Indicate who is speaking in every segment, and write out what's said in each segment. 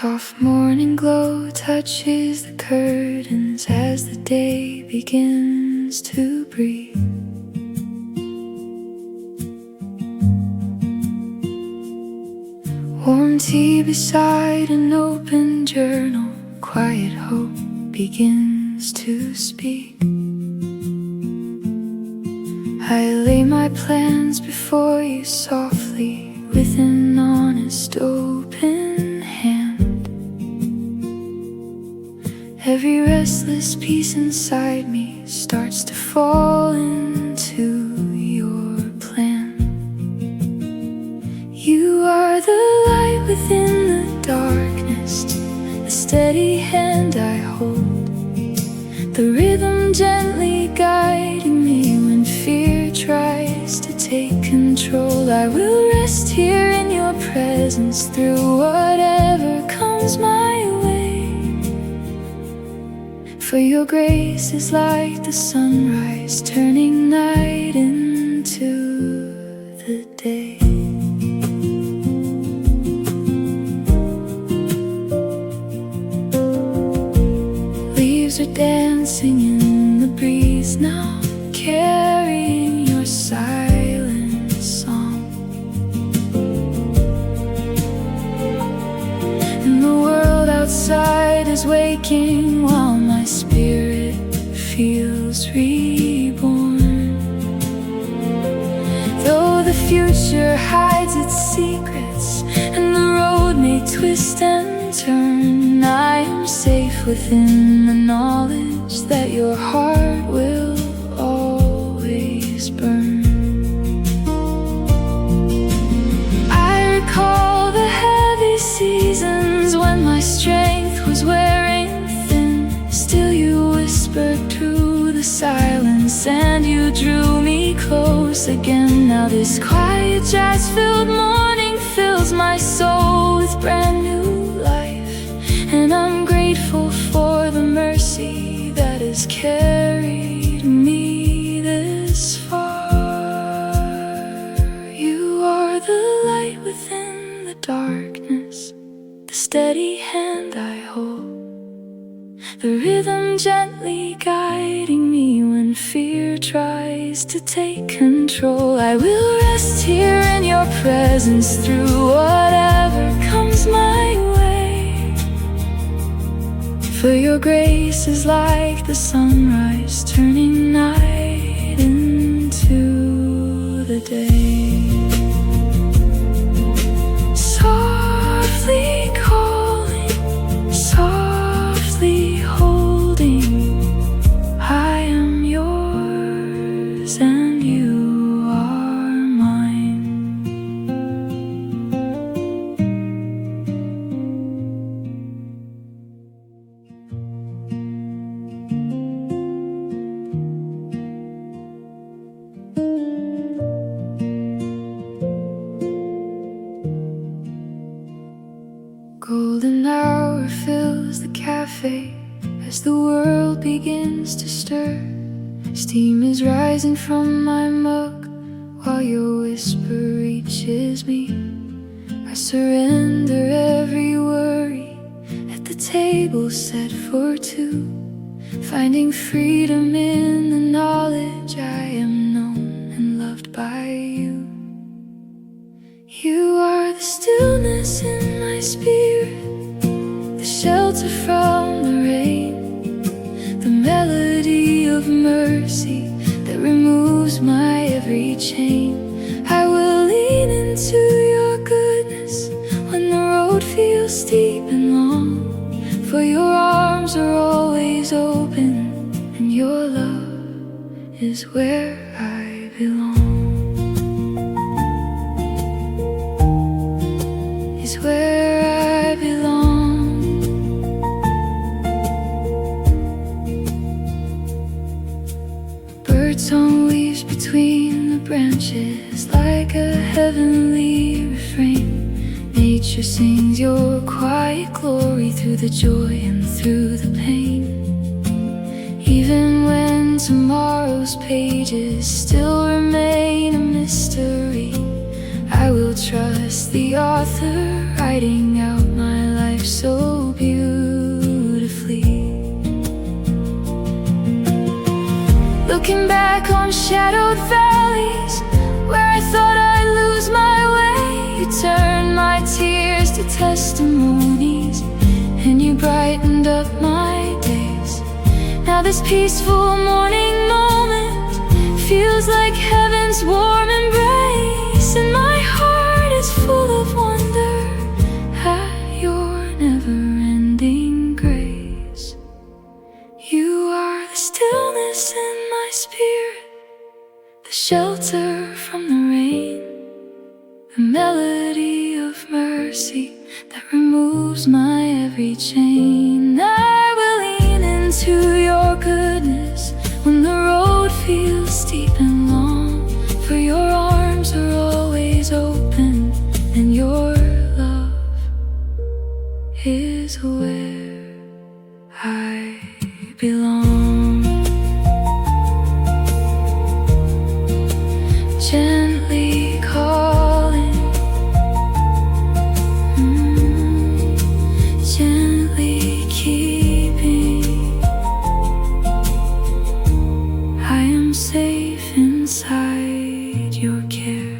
Speaker 1: Soft morning glow touches the curtains as the day begins to breathe. Warm tea beside an open journal, quiet hope begins to speak. I lay my plans before you softly, with an honest open hand. Every restless piece inside me starts to fall into your plan. You are the light within the darkness, the steady hand I hold, the rhythm gently guiding me when fear tries to take control. I will rest here in your presence through whatever comes my way. For your grace is like the sunrise, turning night into the day. Leaves are dancing in the breeze now, carrying your silent song. And the world outside is waking while my spirit feels reborn. Though the future hides its secrets and the road may twist and turn, I am safe within the knowledge that your heart will always burn. I recall the heavy seasons when my strength was wearing thin. Still you whispered through the silence and you drew me close again. Now this quiet jazz-filled morning fills my soul with brand new life, and I'm grateful for the mercy that has carried me this far. You are the light within the darkness, the steady hand I hold, the rhythm gently guiding me when fear tries to take control. I will rest here in your presence through whatever comes my way. For your grace is like the sunrise, turning night into the day. Softly calling, softly holding, I am yours and you are mine. Golden hour fills the cafe as the world begins to stir. Steam is rising from my mug while your whisper reaches me. I surrender every worry at the table set for two, finding freedom in the knowledge I am known and loved by you. You are the stillness in my spirit, the shelter from the rain, the melody of mercy that removes my every chain. I will lean into your goodness when the road feels steep and long, for your arms are always open and your love is where I belong. Is where I belong. Birdsong weaves between the branches like a heavenly refrain. Nature sings your quiet glory through the joy and through the pain. Even when tomorrow's pages still remain a mystery, I will trust the author writing out my life move so beautifully. Looking back on shadowed valleys where I thought I'd lose my way, you turned my tears to testimonies, and you brightened up my days. Now this peaceful morning moment feels like heaven's warm embrace, and my heart is full of wonder at your never-ending grace. You are the stillness in my spirit, the shelter from the rain, the melody of mercy that removes my every chain. I will lean into your goodness when the road feels steep and long, for your arms are always open, and your love is where I belong. Gently calling, gently keeping. I am safe inside your care.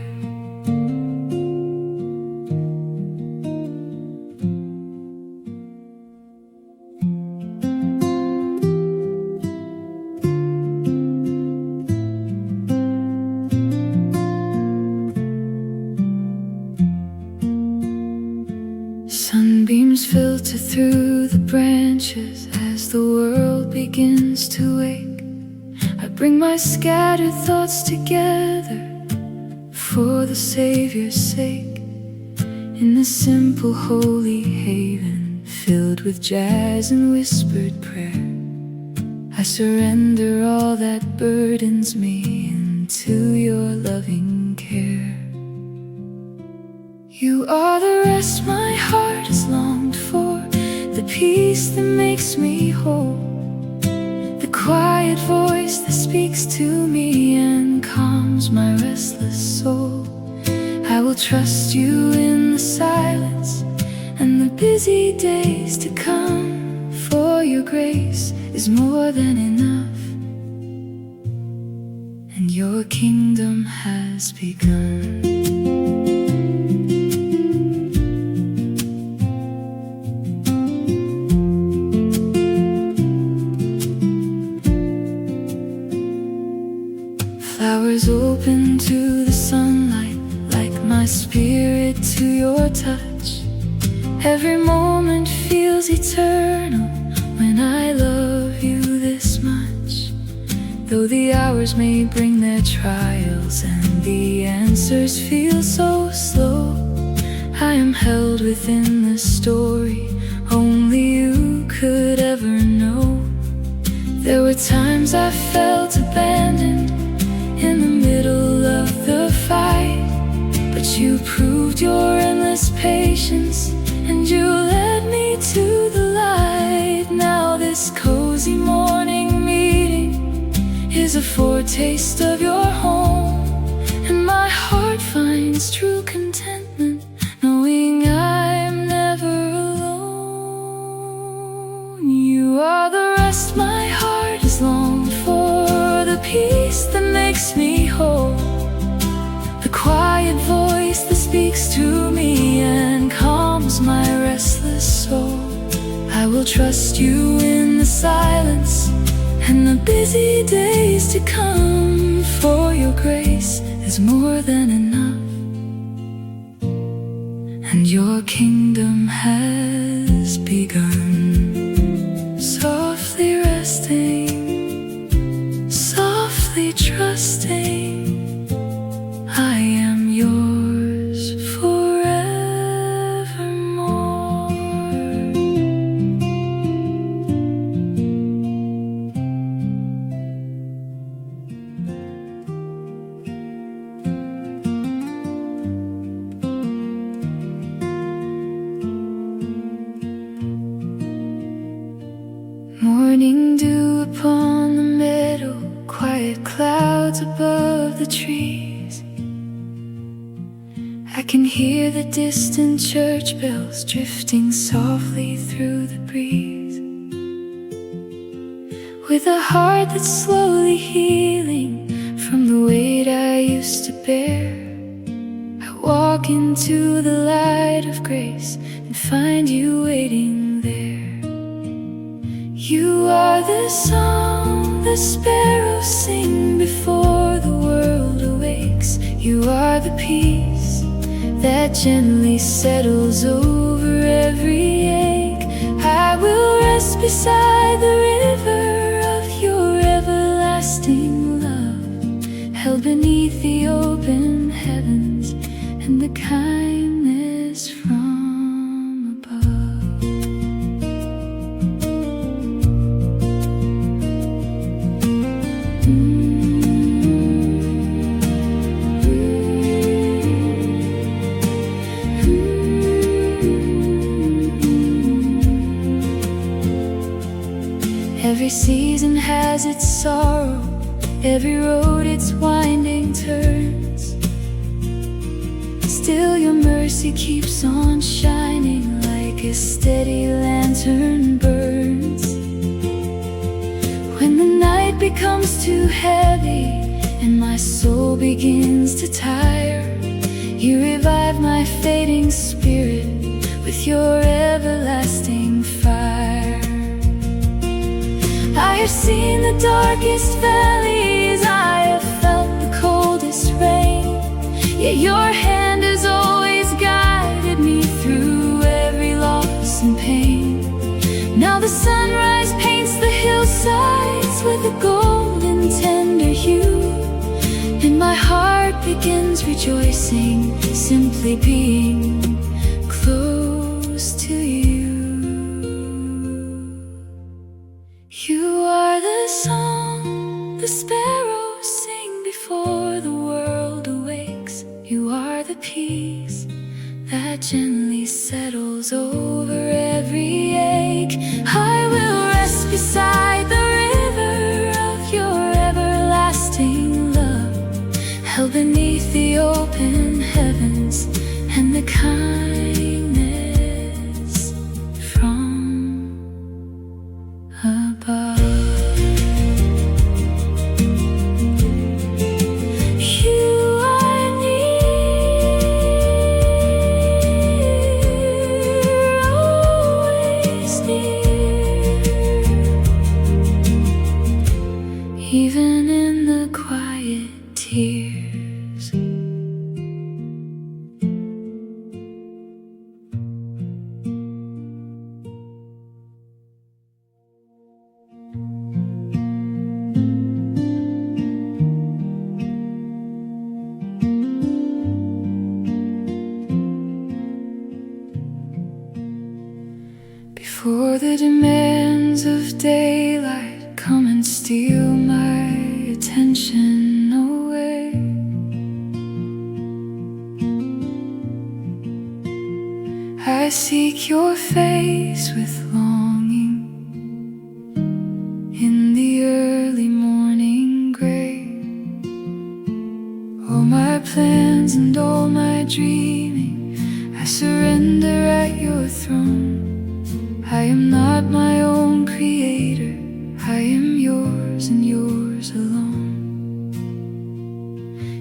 Speaker 1: Sunbeams filter through the branches as the world begins to wake. I bring my scattered thoughts together for the Savior's sake. In the simple holy haven filled with jazz and whispered prayer, I surrender all that burdens me into your loving care. You are the rest my heart has longed for, the peace that makes me whole, the quiet voice that speaks to me and calms my restless soul. I will trust you in the silence and the busy days to come, for your grace is more than enough, and your kingdom has begun. Flowers open to the sunlight, like my spirit to your touch. Every moment feels eternal when I love you this much. Though the hours may bring their trials and the answers feel so slow, I am held within the story only you could ever know. There were times I felt abandoned in the middle of the fight, but you proved your endless patience, and you led me to the light. Now this cozy morning meeting is a foretaste of your home, and my heart finds true contentment knowing I'm never alone. You are the rest my heart has longed for, the peace that makes me whole, the quiet voice that speaks to me and calms my restless soul. I will trust you in the silence and the busy days to come, for your grace is more than enough, and your kingdom has begun. Softly resting, softly trusting, I am yours forevermore. Morning dew upon the meadow, quiet clouds above the trees. I can hear the distant church bells drifting softly through the breeze. With a heart that's slowly healing from the weight I used to bear, I walk into the light of grace and find you waiting there. You are the song the sparrows sing before the world awakes. You are the peace that gently settles over every ache. I will rest beside the river of your everlasting love, held beneath the open heavens and the kindness from above. Every season has its sorrow, every road its winding turns. Still your mercy keeps on shining like a steady lantern burns. When the night becomes too heavy and my soul begins to tire, you revive my fading spirit with your everlasting fire. I have seen the darkest valleys, I have felt the coldest rain, yet your hand has always guided me through every loss and pain. Now the sunrise paints the hillsides with a golden tender hue, and my heart begins rejoicing, simply being close to you. You are the song the sparrows sing before the world awakes. You are the peace that gently settles over every ache. I will rest beside the river of your everlasting love, held beneath the open heavens and the kindness from above. Even in the quiet tears. Before the demands of daylight come and steal my attention away, I seek your face with longing in the early morning gray. All my plans and all my dreaming I surrender at your throne. I am not my own creator, I am yours and yours alone.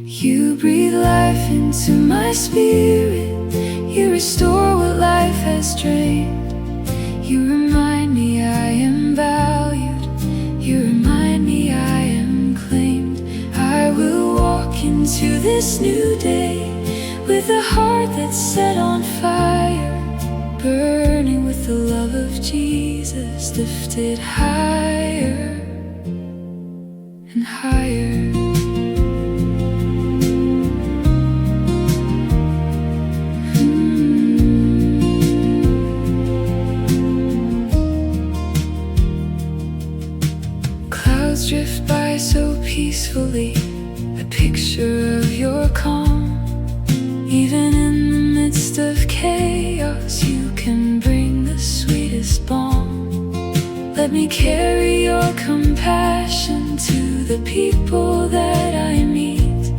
Speaker 1: You breathe life into my spirit, you restore what life has drained. You remind me I am valued, you remind me I am claimed. I will walk into this new day with a heart that's set on fire, burning with the love of Jesus, lifted higher and higher. Clouds drift by so peacefully, a picture of your calm. Even in the midst of chaos, you can bring the sweetest balm. Let me carry your compassion to the people that I meet.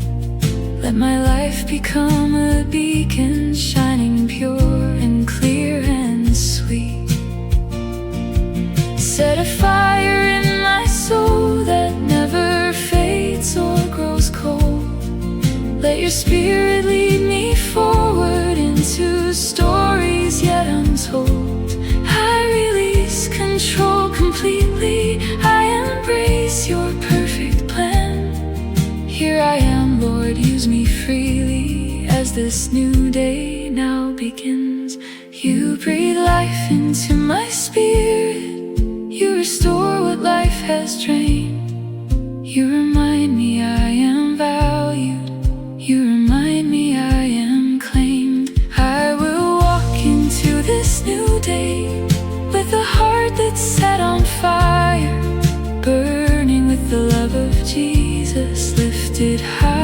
Speaker 1: Let Let my life become a beacon, shining pure and clear and sweet. Set a fire in my soul that never fades or grows cold. Let your spirit lead me forward into stories yet untold. I release control completely. I embrace your perfect plan. Here I am, Lord, use me freely as this new day now begins. You breathe life into my spirit. You restore what life has drained. You remind me I am valued. You remind me I am claimed. I will walk into this new day with a heart that's set on fire, burning with the love of Jesus, lifted higher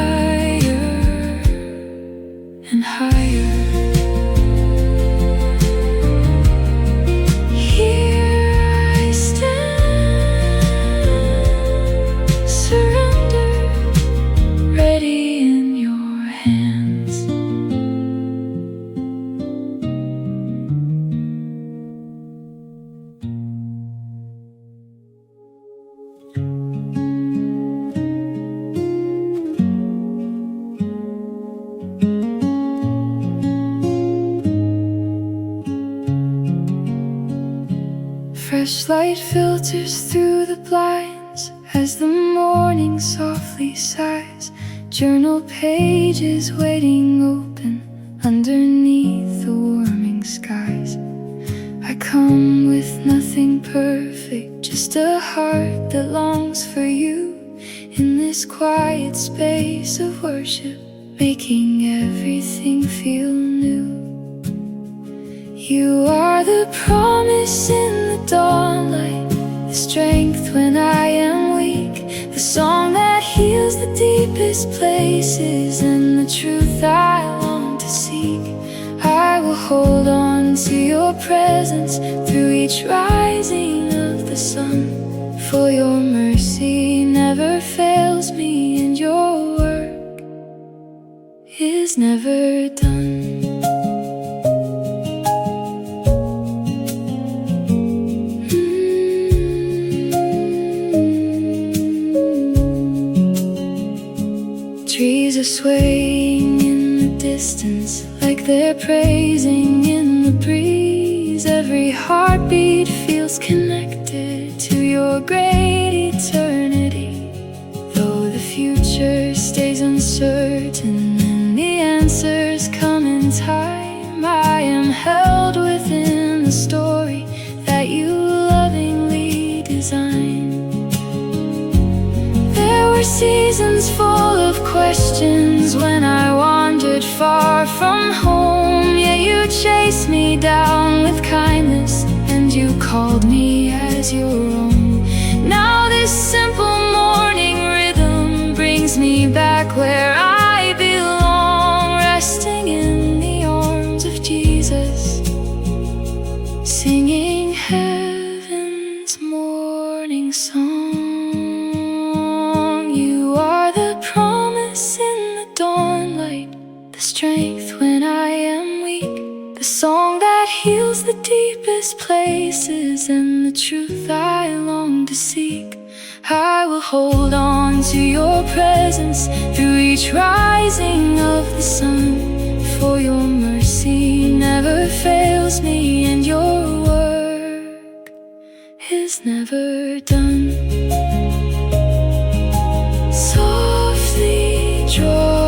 Speaker 1: and higher. Fresh light filters through the blinds as the morning softly sighs. Journal pages waiting open underneath the warming skies. I come with nothing perfect, just a heart that longs for you. In this quiet space of worship, making everything feel new. You are the promise in the dawnlight, the strength when I am weak, the song that heals the deepest places, and the truth I long to seek. I will hold on to your presence through each rising of the sun, for your mercy never fails me, and your work is never done. Trees are swaying in the distance, like they're praising in the breeze. Every heartbeat feels connected to your great eternity. Though the future stays uncertain and the answers come in time, I am held within the story that you lovingly designed. There were seasons full of questions when I wandered far from home, yet you chased me down with kindness and you called me as your own. Now this simple morning rhythm brings me back where I belong, resting in the arms of Jesus, singing heaven's morning song. Strength when I am weak, the song that heals the deepest places, and the truth I long to seek. I will hold on to your presence through each rising of the sun, for your mercy never fails me, and your work is never done. Softly drawing,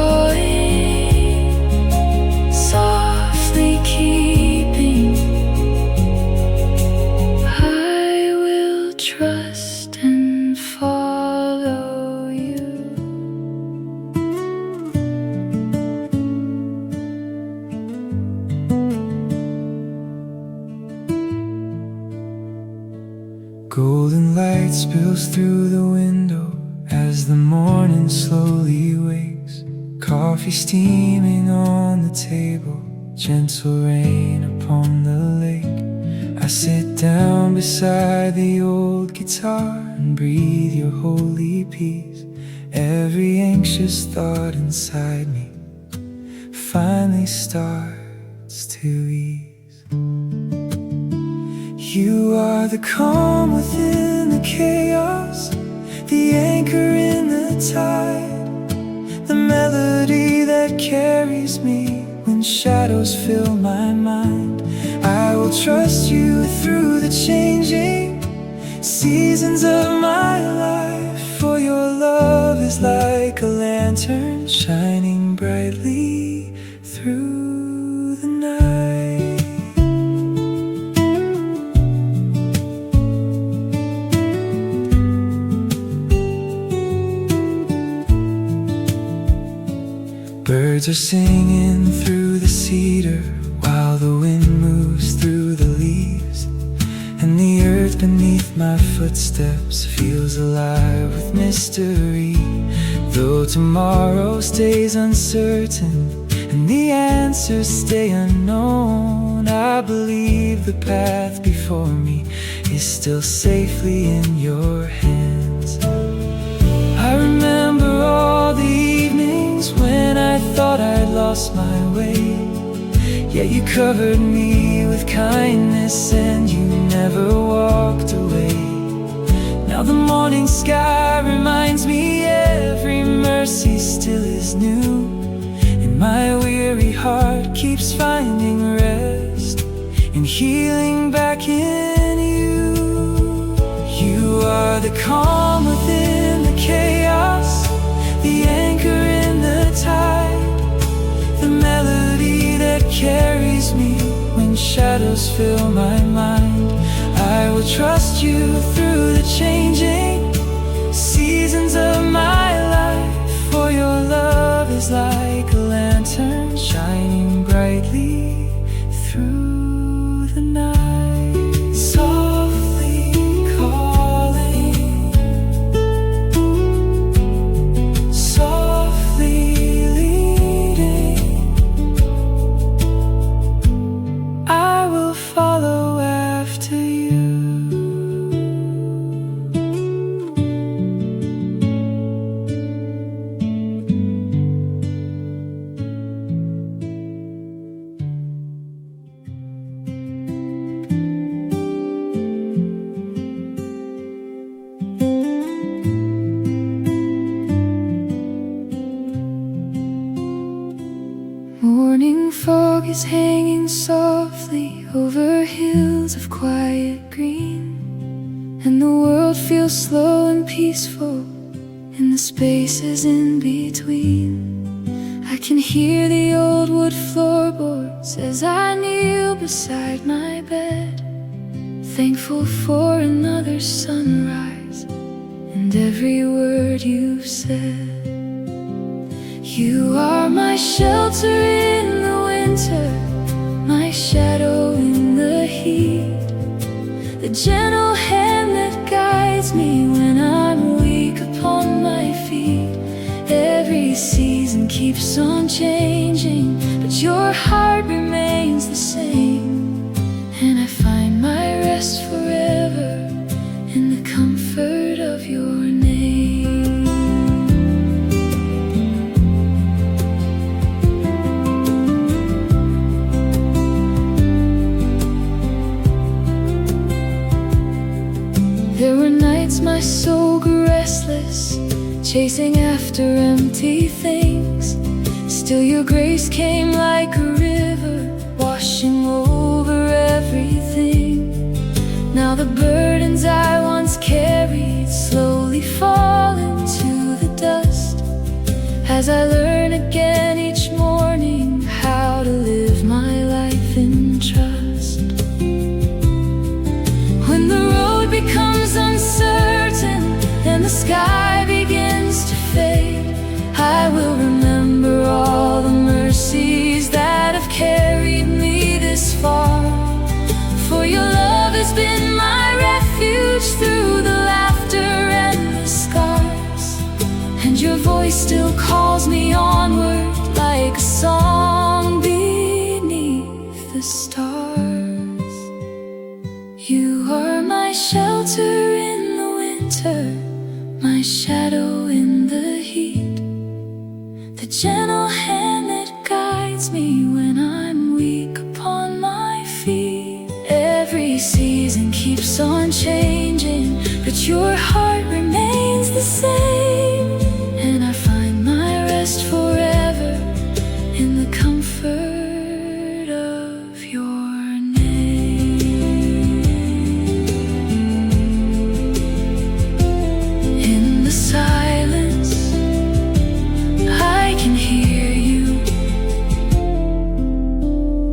Speaker 1: trust and follow you. Golden light spills through the window as the morning slowly wakes. Coffee steaming on the table, gentle rain upon the lake. I sit down beside the old guitar and breathe your holy peace. Every anxious thought inside me
Speaker 2: finally starts to ease. You are the calm within the chaos, the anchor in the tide, the melody that carries me when shadows fill my mind. I will trust you through the changing seasons of my life, for your love is like a lantern shining brightly through the night. Birds are singing through the cedar while the wind moves through the leaves, and the earth beneath my footsteps feels alive with mystery. Though tomorrow stays uncertain and the answers stay unknown, I believe the path before me is still safely in your hands. I remember all the evenings when I thought I'd lost my way, yet you covered me with kindness and you never walked away. Now the morning sky reminds me every mercy still is new, and my weary heart keeps finding rest and healing back in you. You are the calm within the chaos, the anchor in the tide, the melody that carries me when shadows fill my mind. I will trust you through the changing seasons of my life, for your love is like a lantern shining brightly through the night. Softly calling, softly leading, I will follow after you. Morning fog is hanging softly over hills of quiet green, and the world feels slow and peaceful in the spaces in between. I can hear the old wood floorboards as I kneel beside my bed, thankful for another sunrise and every word you've said. You are my shelter in the winter, my shadow in the heat, the gentle hand that guides me when I'm weak upon my feet. Every season keeps on changing, but your heart remains the same, and I find my rest forever in the comfort of your name. There were nights my soul grew restless, chasing after empty things. Still your grace came like a river, washing over everything. Now the burdens I once carried slowly fall into the dust, as I learn again each morning how to live my life in trust. When the road becomes uncertain and the sky begins to fade, I will remember all the mercies that have carried me this far. For your love has been my refuge through the laughter and the scars, and your voice still calls me onward like a song beneath the stars. You are my shelter in the winter, my shadow in the heat, the gentle hand that guides
Speaker 1: keeps on changing, but your heart remains the same. And I find my rest forever in the comfort of your name. In the silence, I can hear you,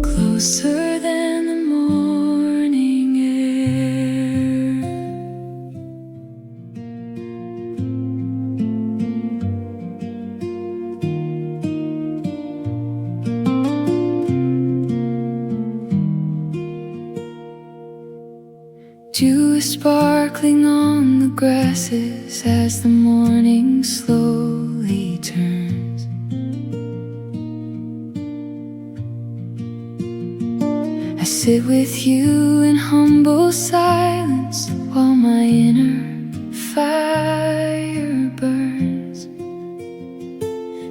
Speaker 1: closer than the morning air. Dew is sparkling on the grasses as the morning slowly turns. I sit with you in humble silence while my inner fire burns.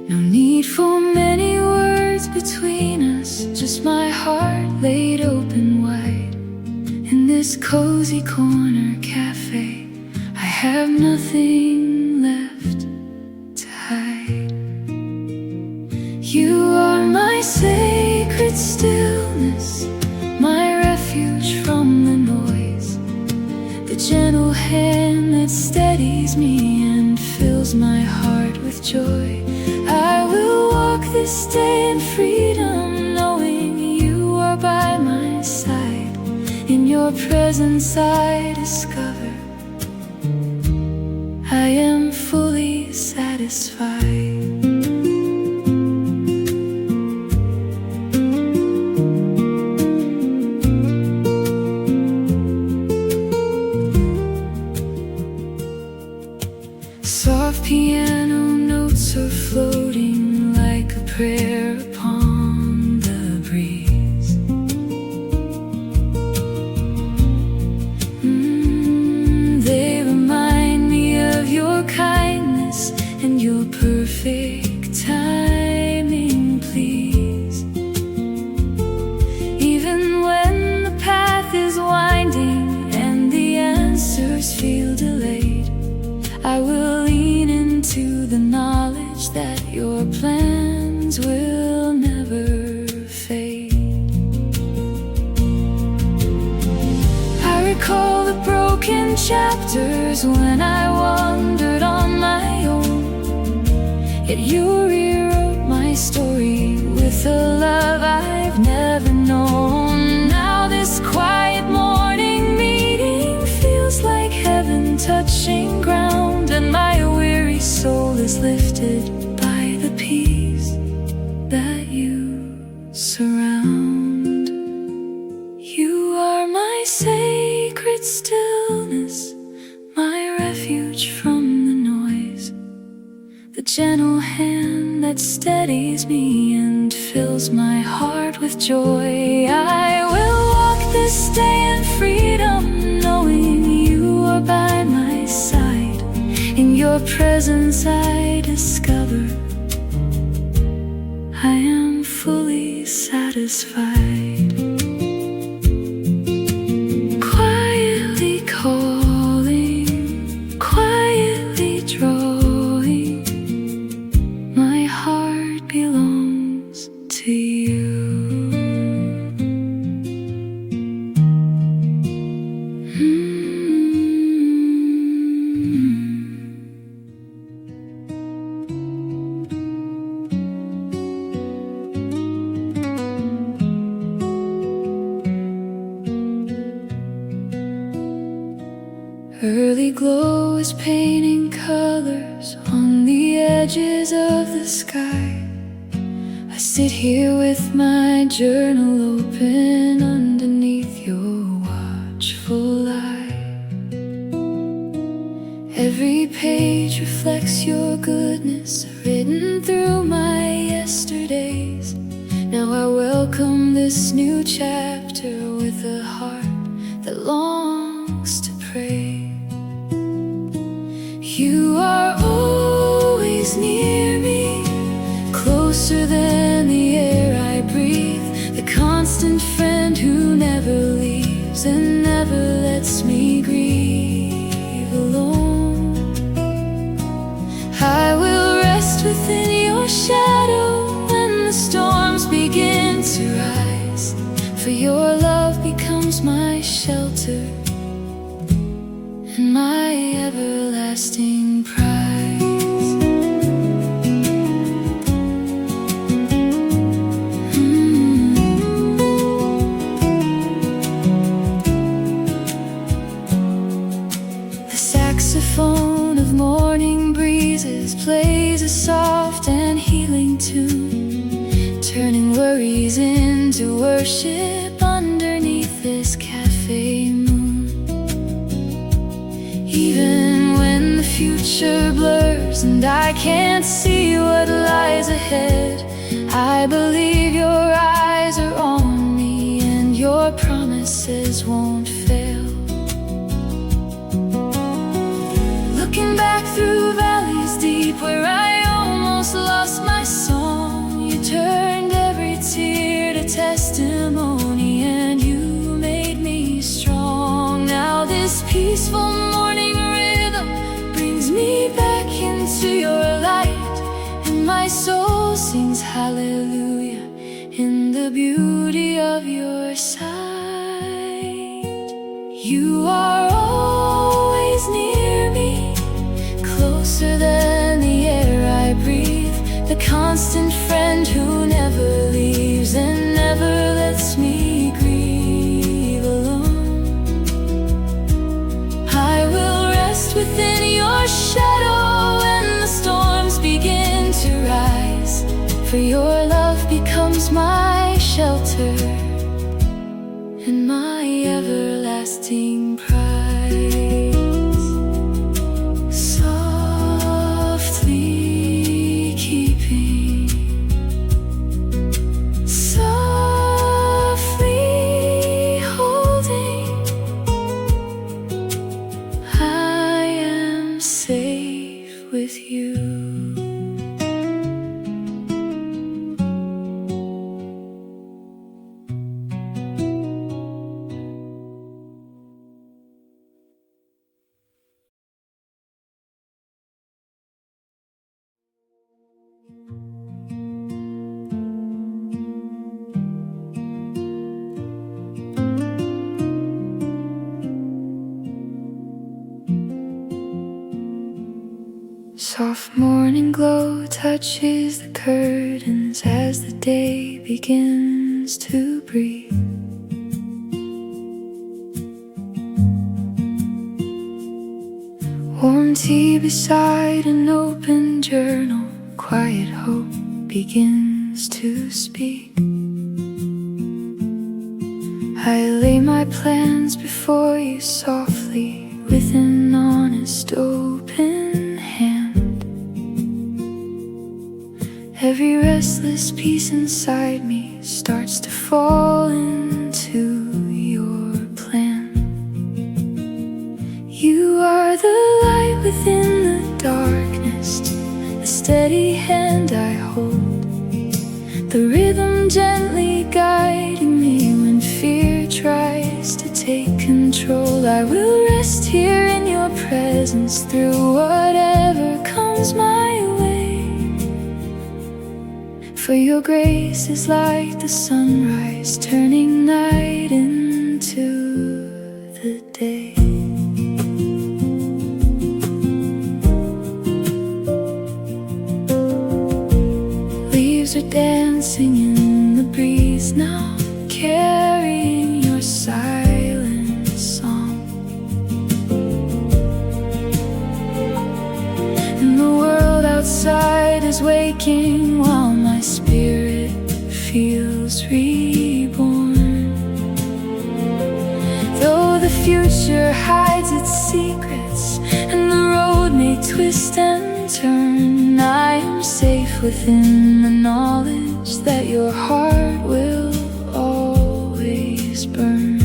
Speaker 1: No need for many words between us, just my heart laid open wide. In this cozy corner cafe, I have nothing left to hide. You are my sacred stillness, my refuge from the noise, the gentle hand that steadies me and fills my heart with joy. I will walk this day in freedom, knowing you are by my side. In your presence I discover I am fully satisfied. Soft piano notes are floating like a prayer upon the breeze. They remind me of your kindness and your perfect timing, please. Even when the path is winding and the answers feel delayed, I will lean into the knowledge that your plans will never fade. I recall the broken chapters when I wandered on my own, yet you rewrote my story with a love I've never known. Now this quiet morning meeting feels like heaven touching ground, and my weary soul is lifted by the peace that you surround. You are my sacred stillness, my refuge from the noise, the gentle hand that steadies me and fills my heart with joy. I will walk this day in freedom, knowing you are by my side. In your presence I discover I am fully satisfied. Quietly calling, quietly drawing, my heart belongs to you. Early glow is painting colors on the edges of the sky. I sit here with my journal open underneath your watchful eye. Every page reflects your goodness, written through my yesterdays. Now I welcome this new chapter with a heart that longs to pray. You are always near me, closer than the air I breathe, the constant friend who never leaves and never lets me and my everlasting prize. The saxophone of morning breezes plays a soft and healing tune, turning worries into worship underneath this cafe moon. Even when the future blurs and I can't see what lies ahead, I believe your eyes are on me and your promises won't fail. Looking back through valleys deep where I almost lost my song, you turned every tear to testimony and you made me strong. Now this peaceful morning rhythm brings me back into your light, and my soul sings hallelujah in the beauty of your sight. You are always near me, closer than the air I breathe, the constant friend who never leaves and never lets me grieve alone. I will rest within your shadow when the storms begin to rise, for your love becomes my shelter and my everlasting prize. Softly keeping, softly holding, I am safe with you. Soft morning glow touches the curtains as the day begins to breathe. Warm tea beside an open journal, quiet hope begins to speak. I lay my plans before you softly with an honest open hand. Every restless piece inside me starts to fall into your plan. You are the light within the darkness, the steady hand I hold, the rhythm gently guiding me when fear tries to take control. I will rest here in your presence through whatever comes my way, for your grace is like the sunrise, turning night into the day. Leaves are dancing in the breeze now, carrying your silent song. And the world outside is waking while my spirit feels reborn. Though the future hides its secrets and the road may twist and turn, I am safe within the knowledge that your heart will always burn.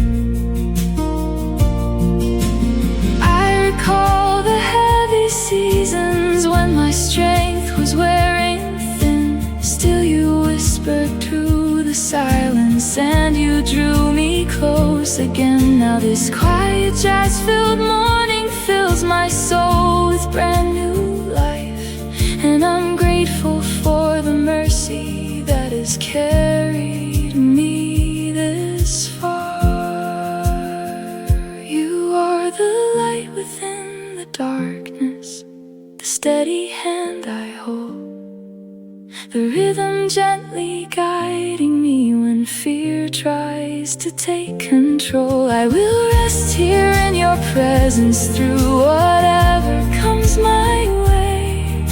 Speaker 1: I recall the heavy seasons when my strength was wearing thin. Still you whispered through the silence and you drew me close again. Now this quiet jazz-filled morning fills my soul with brand new life, and I'm grateful for the mercy that has carried me this far. You are the light within within the darkness, the steady hand I hold, the rhythm gently guiding me when fear tries to take control. I will rest here in your presence through whatever comes my way,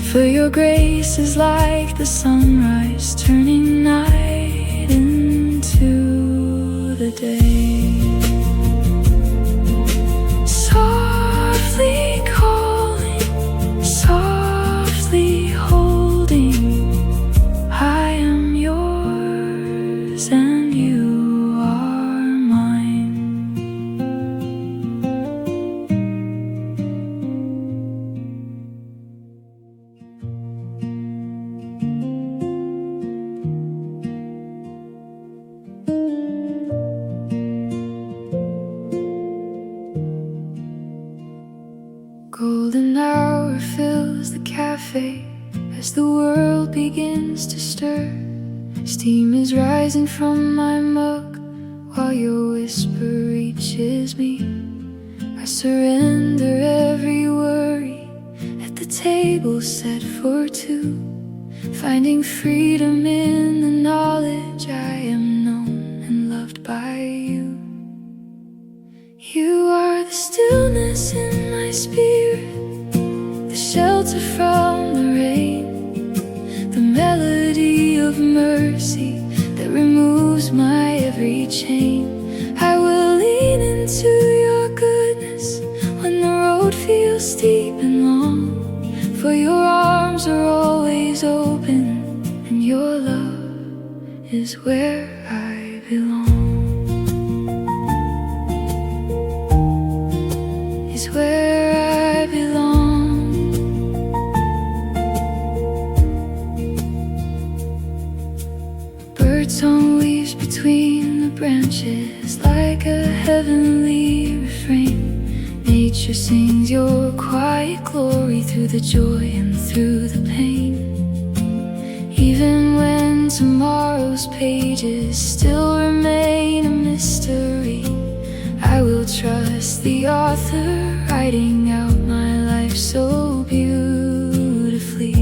Speaker 1: for your grace is like the sunrise, turning night into the day. Softly calling, softly holding, I am yours and you are mine. Golden hour fills the cafe as the world begins to stir. Steam is rising from my mug while your whisper reaches me. I surrender every worry at the table set for two, finding freedom in the knowledge I am known and loved by you. You are the stillness in my spirit, the shelter from the rain, the melody of mercy that removes my every chain. I will lean into your goodness when the road feels steep and long, for your arms are always open and your love is where I belong. Is where I belong. Birdsong weaves between the branches like a heavenly refrain. Nature sings your quiet glory through the joy and through the pain. Even when tomorrow's pages still remain a mystery, I will trust the author writing out my life so beautifully.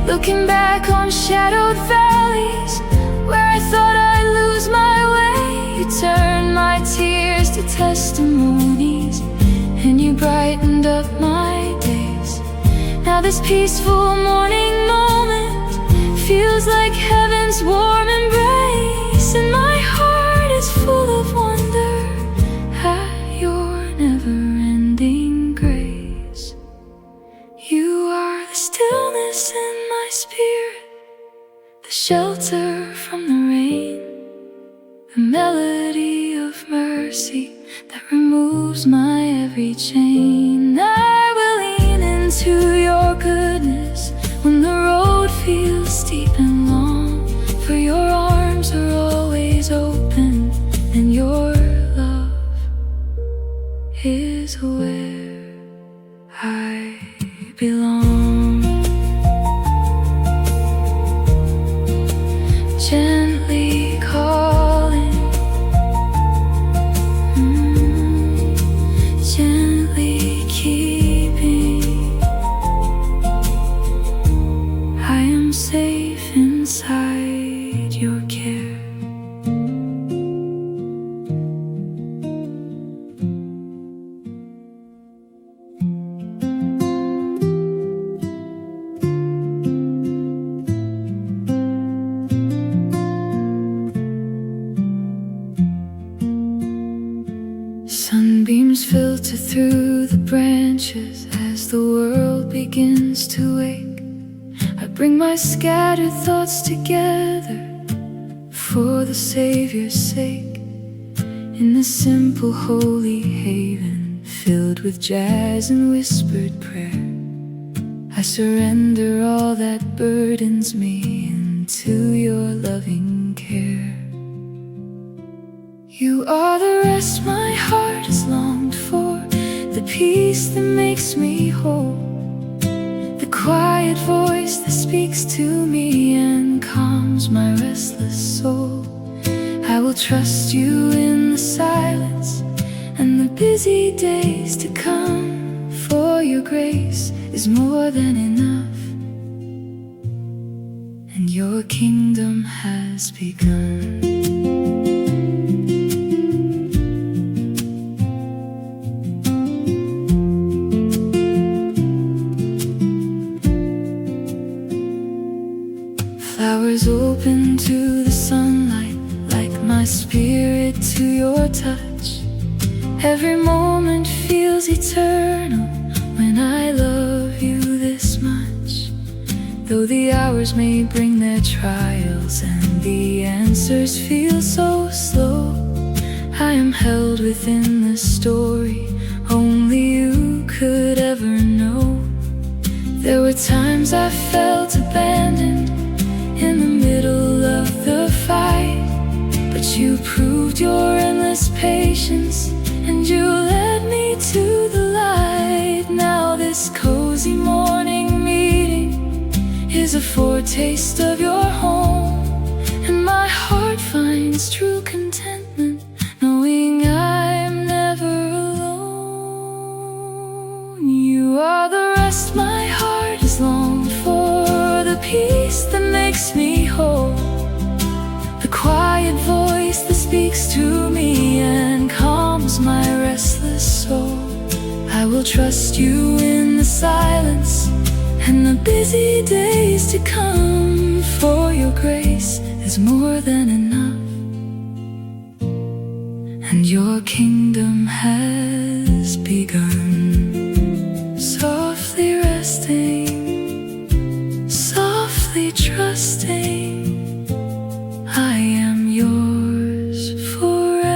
Speaker 1: Looking back on shadowed valleys where I thought I'd lose my way, you turned my tears to testimonies and you brightened up my days. Now this peaceful morning moment feels like heaven's warm embrace, and my heart is full of wonder at your never-ending grace. You are the stillness in my spirit, the shelter from the rain, the melody of mercy that removes my every chain. I will lean into your goodness when the road feels steep and long, for your arms are always open and your love is where I belong. Gently calling, gently keeping. I am safe inside your care. Sunbeams filter through the branches as the world begins to wake. I bring my scattered thoughts together for the Savior's sake. In the simple holy haven filled with jazz and whispered prayer, I surrender all that burdens me into your loving care. You are the rest my heart has longed for, the peace that makes me whole, the quiet voice that speaks to me and calms my restless soul. I will trust you in the silence and the busy days to come, for your grace is more than enough, and your kingdom has begun. Flowers open to the sunlight, like my spirit to your touch. Every moment feels eternal when I love you this much. Though the hours may bring their trials and the answers feel so slow, I am held within the story only you could ever know. There were times I felt abandoned in the middle of the fight, but you proved your endless patience and you led me to the light. Now this cozy morning meeting is a foretaste of your home, and my heart finds true contentment knowing I'm never alone. You are the rest my heart has longed for, the peace that makes me whole, the quiet voice that speaks to me and calms my restless soul. I will trust you in the silence and the busy days to come, for your grace is more than enough, and your kingdom has begun. Softly resting, softly trusting, I am yours forevermore.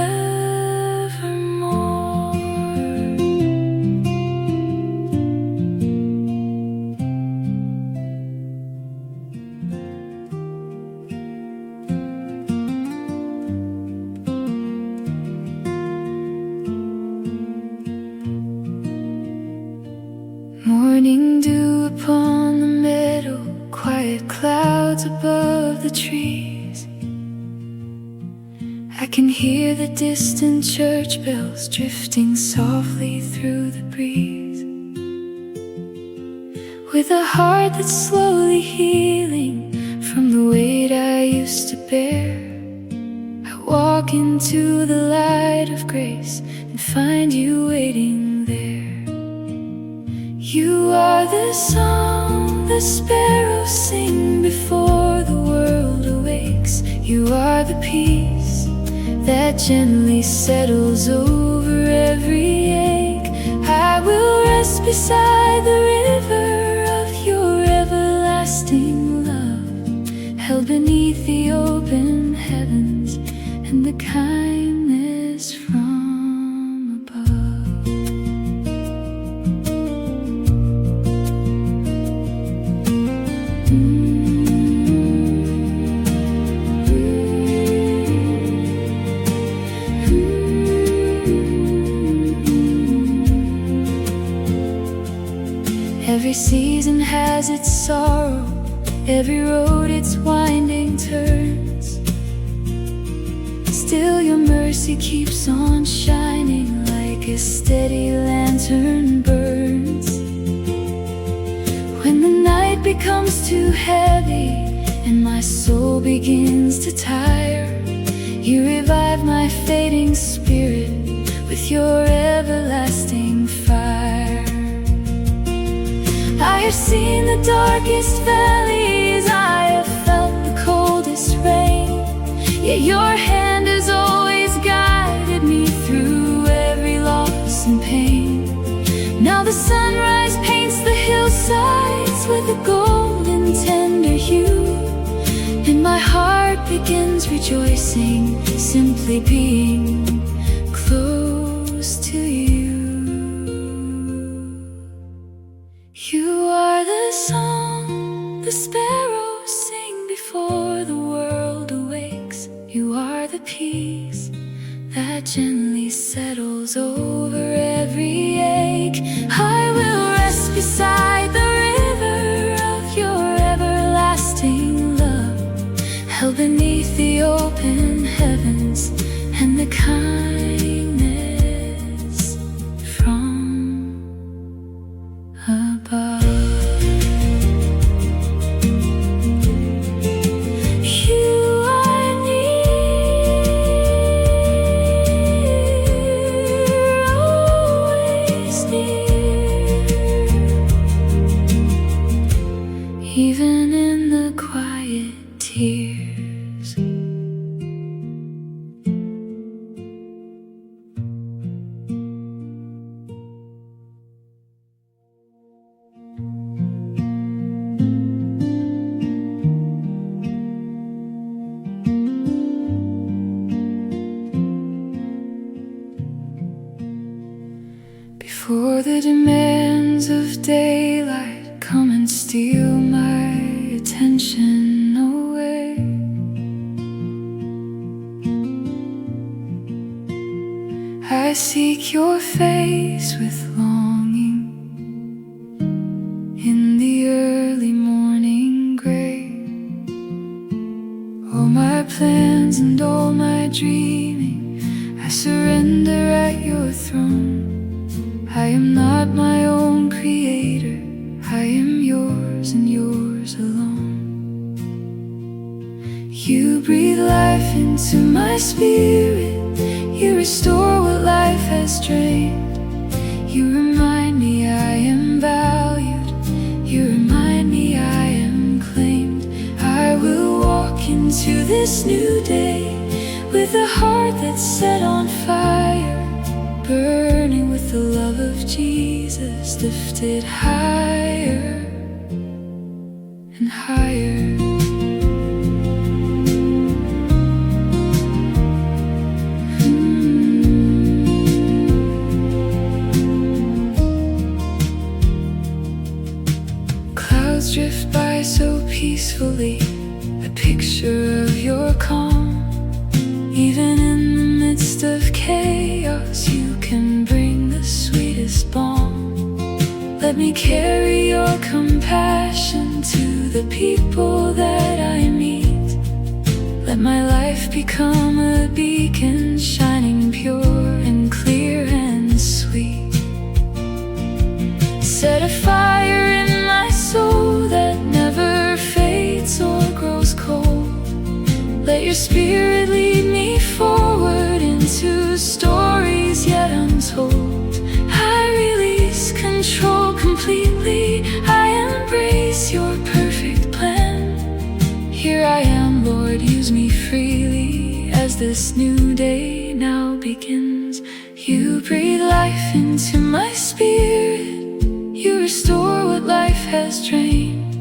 Speaker 1: Morning dew upon the meadow, quiet clouds above the trees. I can hear the distant church bells drifting softly through the breeze. With a heart that's slowly healing from the weight I used to bear, I walk into the light of grace and find you waiting there. You are the song the sparrows sing before the world awakes. You are the peace that gently settles over every ache. I will rest beside the river of your everlasting love, held beneath the open heavens and the kindness from above. Every season has its sorrow, every road its winding turns. Still your mercy keeps on shining like a steady lantern burns. When the night becomes too heavy and my soul begins to tire, you revive my fading spirit with your everlasting fire. I have seen the darkest valleys, I have felt the coldest rain, yet your hand has always guided me through every loss and pain. Now the sunrise paints the hillsides with a golden tender hue, and my heart begins rejoicing, simply being close to you. You are the song the sparrows sing before the world awakes. You are the peace that gently settles over every ache. I will rest beside the river of your everlasting love, held beneath the open heavens kindness from above. You are near, always near, even in the quiet tears. Before the demands of daylight come and steal my attention away, I seek your face with longing in the early morning gray. All my plans and all my dreaming I surrender at your throne. I am not my own creator, I am yours and yours alone. You breathe life into my spirit, you restore what life has drained. You remind me I am valued, you remind me I am claimed. I will walk into this new day with a heart that's set on fire, burning with the love of Jesus, lifted higher and higher. Clouds drift by so peacefully, a picture of your calm. Even in the midst of chaos, you can bring the sweetest balm. Let me carry your compassion to the people that I meet. Let my life become a beacon, shining pure and clear and sweet. Set a fire in my soul that never fades or grows cold. Let your spirit lead me forward into stories yet untold. I release control completely, I embrace your perfect plan. Here I am, Lord, use me freely as this new day now begins. You breathe life into my spirit, you restore what life has drained.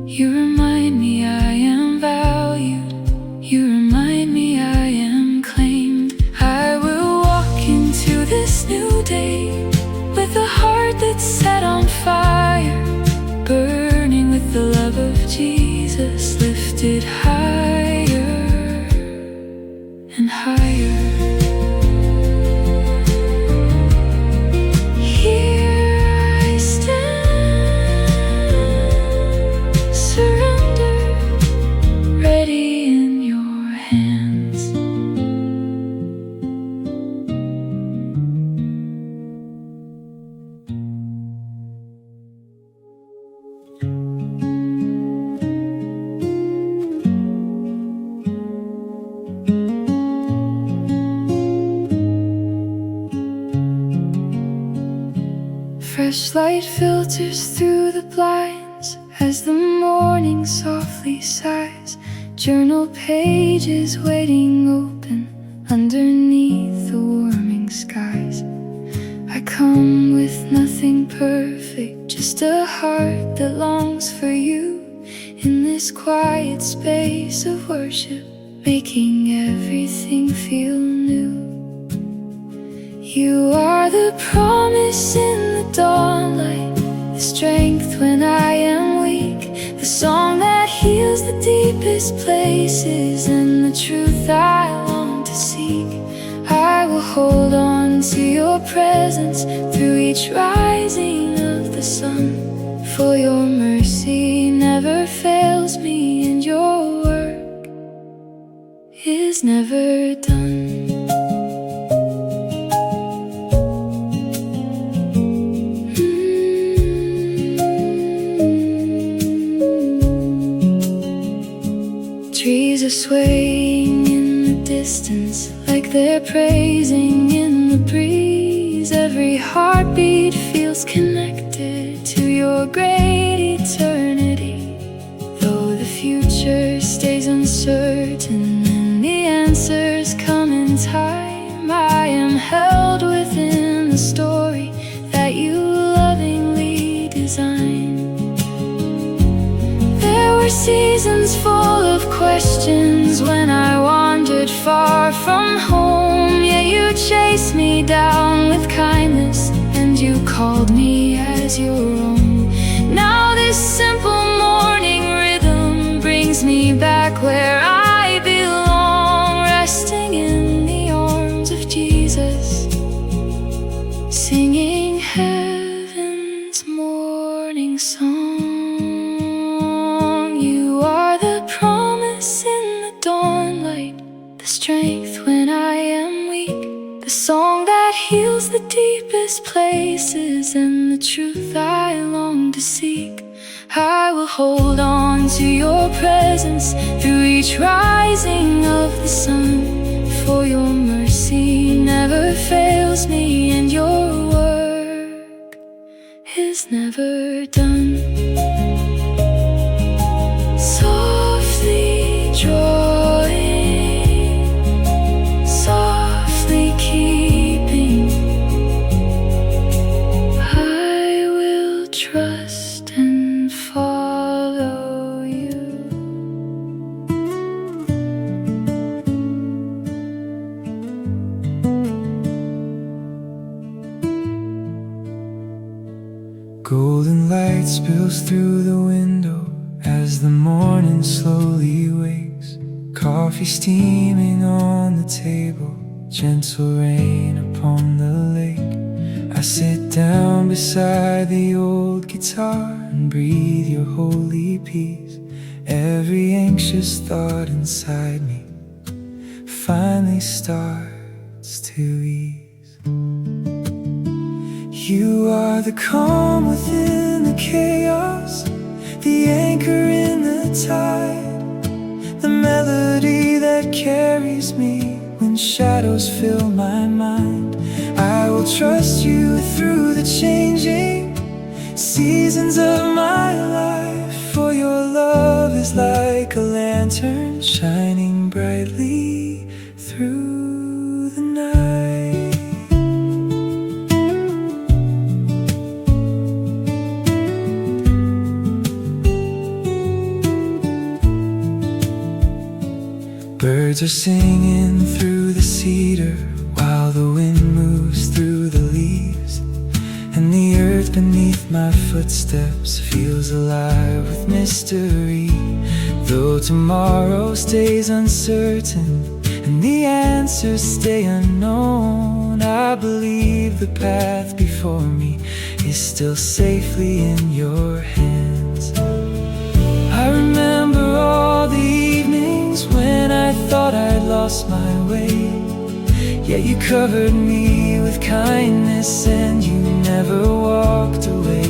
Speaker 1: You remind me I am valued, you remind me I am claimed. I will walk into this new day with a heart that's set on fire, burning with the love of Jesus, lifted higher and higher. Fresh light filters through the blinds as the morning softly sighs. Journal pages waiting open underneath the warming skies. I come with nothing perfect, just a heart that longs for you. In this quiet space of worship, making everything feel new. You are the promise in the dawnlight, the strength when I am weak, the song that heals the deepest places, and the truth I long to seek. I will hold on to your presence through each rising of the sun, for your mercy never fails me and your work is never done. swaying in the distance, like they're praising in the breeze. Every heartbeat feels connected to your great eternity. Though the future stays uncertain and the answers come in time, I am held within the story that you lovingly designed. There were seasons full of questions when I wandered far from home, yet you chased me down with kindness and you called me as your own. Now this simple morning rhythm brings me back where I belong, resting in the arms of Jesus, singing heaven's morning song. You are the promise in the dawn light, the strength when I am weak, the song that heals the deepest places, and the truth I long to seek. I will hold on to your presence through each rising of the sun, for your mercy never fails me and your work is never done. Softly drawing, softly keeping, I will trust and follow you.
Speaker 2: Golden light spills through the window as the morning slowly wakes. Coffee steaming on the table, gentle rain upon the lake. I sit down beside the old guitar and breathe your holy peace. Every anxious thought inside me finally starts to ease. You are the calm within the chaos, the anchor in the tide, the melody that carries me when shadows fill my mind. I will trust you through the changing seasons of my life, for your love is like a lantern shining brightly through the night. Birds are singing through the cedar while the wind moves through the leaves, and the earth beneath my footsteps feels alive with mystery. Though tomorrow stays uncertain and the answers stay unknown, I believe the path before me is still safely in your hands. I remember all the evenings when I thought I'd lost my way, yet you covered me with kindness and you never walked away.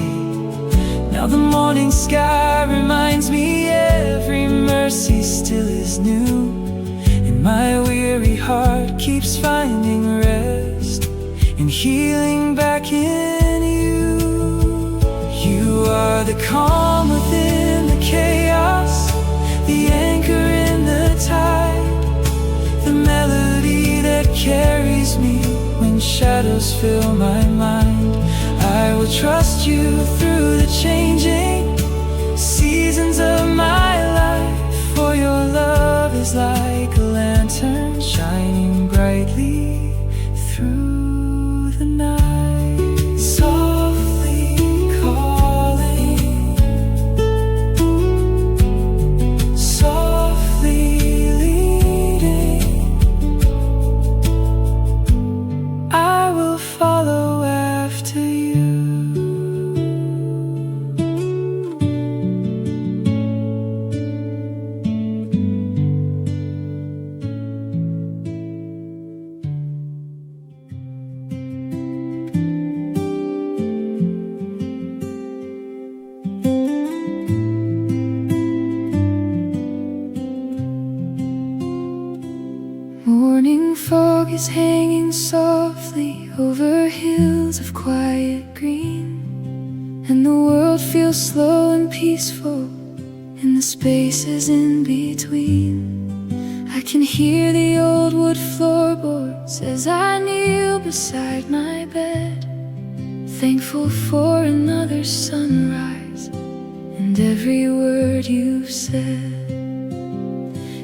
Speaker 2: Now the morning sky reminds me every mercy still is new, and my weary heart keeps finding rest and healing back in you. You are the calm within the chaos, the anchor in the tide, the melody that carries me when shadows fill my mind. I will trust you through the changing seasons of my life, for your love is like a lantern shining brightly through the night. Softly calling, softly leading, I will follow after you.
Speaker 1: shadows hanging softly over hills of quiet green, and the world feels slow and peaceful in the spaces in between. I can hear the old wood floorboards as I kneel beside my bed, thankful for another sunrise and every word you've said.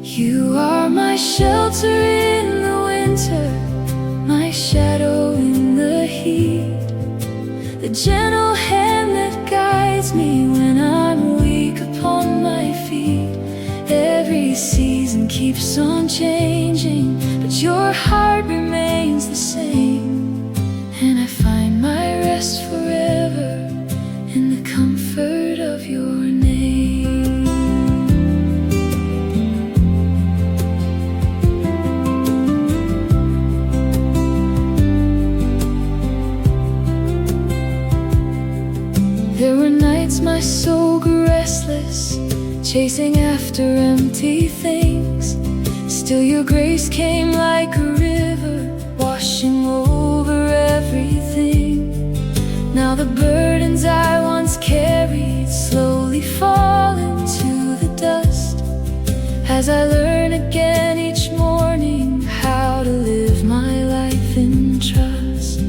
Speaker 1: You are my shelter in the winter, my shadow in the heat, the gentle hand that guides me when I'm weak upon my feet. Every season keeps on changing, but your heart remains the same, and I find my rest forever in the comfort of your name. There were nights my soul grew restless, chasing after empty things. Still your grace came like a river, washing over everything. Now the burdens I once carried slowly fall into the dust, as I learn again each morning how to live my life in trust.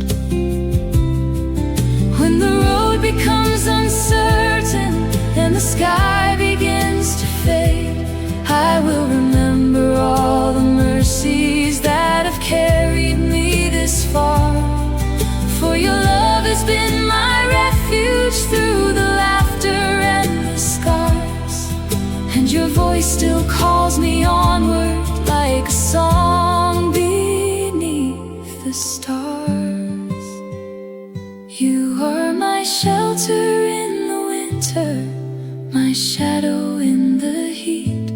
Speaker 1: When the road becomes uncertain and the sky begins to fade, I will remember all the mercies that have carried me this far. For your love has been my refuge through the laughter and the scars, and your voice still calls me onward like a song beneath the stars. You are my shelter in the winter, my shadow in the heat,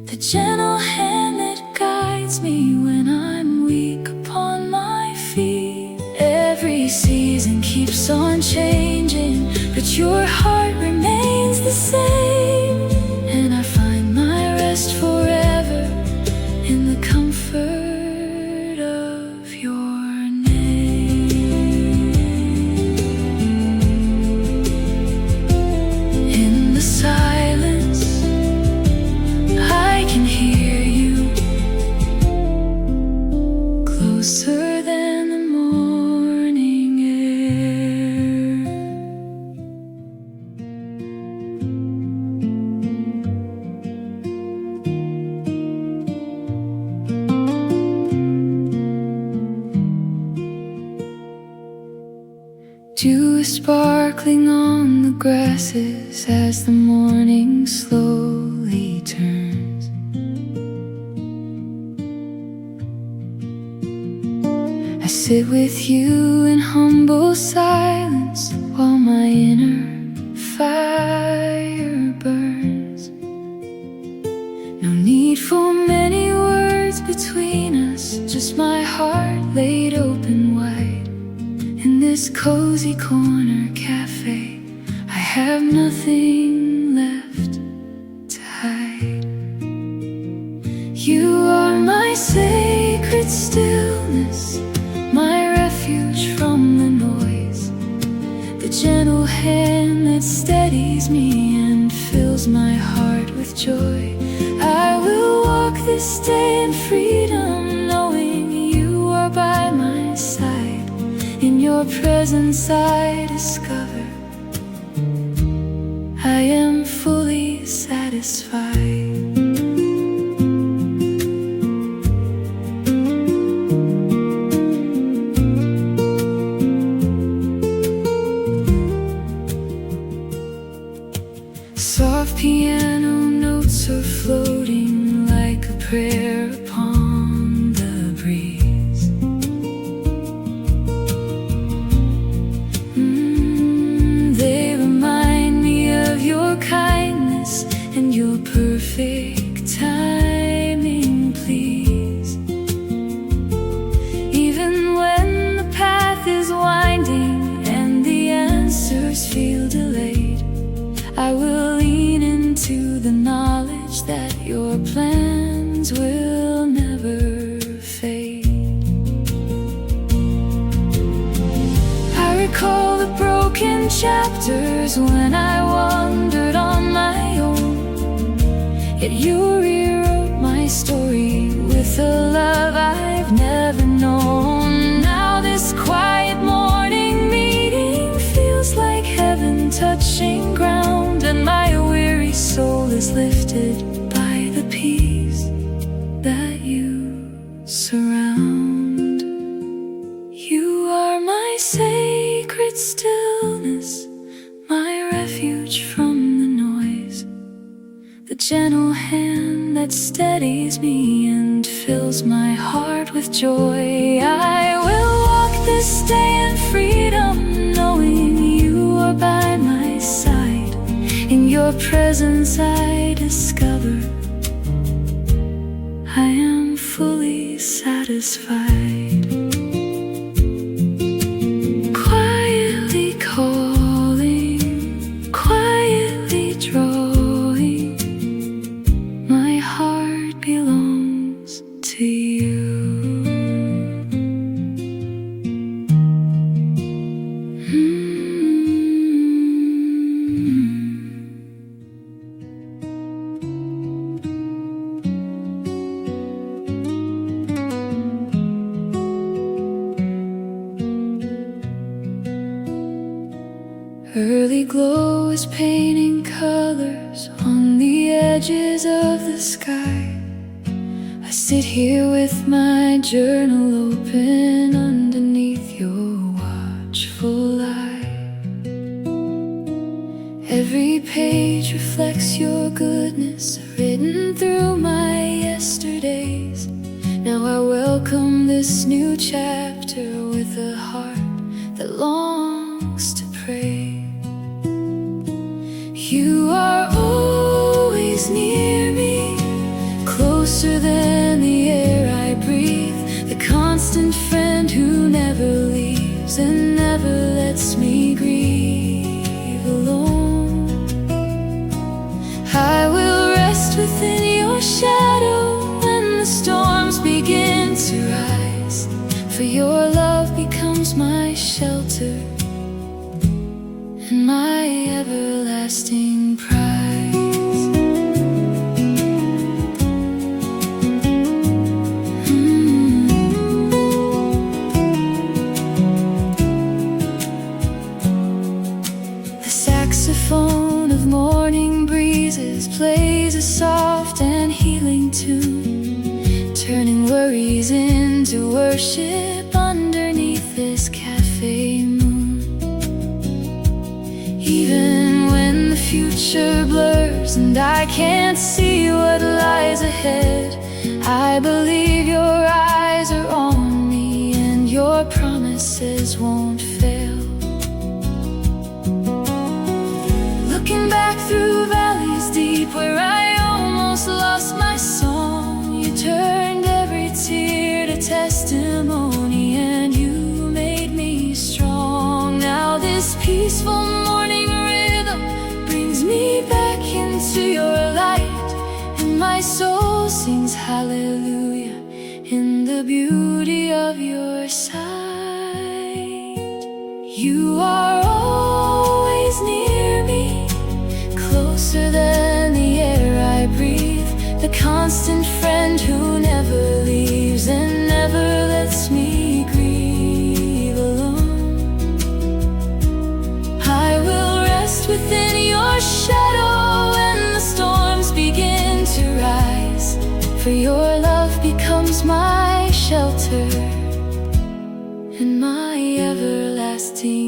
Speaker 1: the gentle hand that guides me when I'm weak upon my feet. Every season keeps on changing, but your heart remains the same, and I find my rest forever in the comfort of your name. In the silence, I can hear you, closer than the morning air. Dew is sparkling on the grasses as the morning slowly turns. I sit with you in humble silence while my inner fire burns. No need for many words between us, just my heart laid open wide. In this cozy corner cafe, I have nothing left to hide. You are my sacred stillness, my refuge from the noise, the gentle hand that steadies me and fills my heart with joy. I will walk this day in freedom, knowing you are by my side. In your presence I discover I am fully satisfied. Soft piano notes are floating like a prayer upon the breeze. They remind me of your kindness and your perfect timing, please. Even when the path is winding and the answers feel delayed, I will lean into the knowledge that your plans will never fade. recall the broken chapters when I wandered on my own. Yet you rewrote my story with a love I've never known. Now this quiet morning meeting feels like heaven touching ground, and my weary soul is lifted by the peace that you surround. You are my sacred stillness, my refuge from the noise, the gentle hand that steadies me and fills my heart with joy. I will walk this day in freedom, knowing you are by my side. In your presence I discover I am fully satisfied. Quietly calling, quietly drawing, my heart belongs to you. Early glow is painting colors on the edges of the sky. I sit here with my journal open underneath your watchful eye. Every page reflects your goodness, written through my yesterdays. Now I welcome this new chapter with a heart that longs to pray. You are always near me, closer than the air I breathe, the constant friend who never leaves and never lets me grieve alone. I will rest within your shadow when the storms begin to rise, for your love becomes my shelter and my everlasting prize. The saxophone of morning breezes plays a soft and healing tune, turning worries into worship underneath this cafe moon. Even when the future blurs and I can't see what lies ahead, I believe your eyes are on me and your promises won't fail. Looking back through valleys deep where I almost lost my song, you turned every tear to testimony and you made me strong. Now this peaceful morning rhythm brings me back into your light, and my soul sings hallelujah in the beauty of your sight. You are always near me, closer than the air I breathe, the constant friend who never leaves and never lets me grieve alone. I will rest within your shadow when the storms begin to rise, for your love becomes my shelter and my everlasting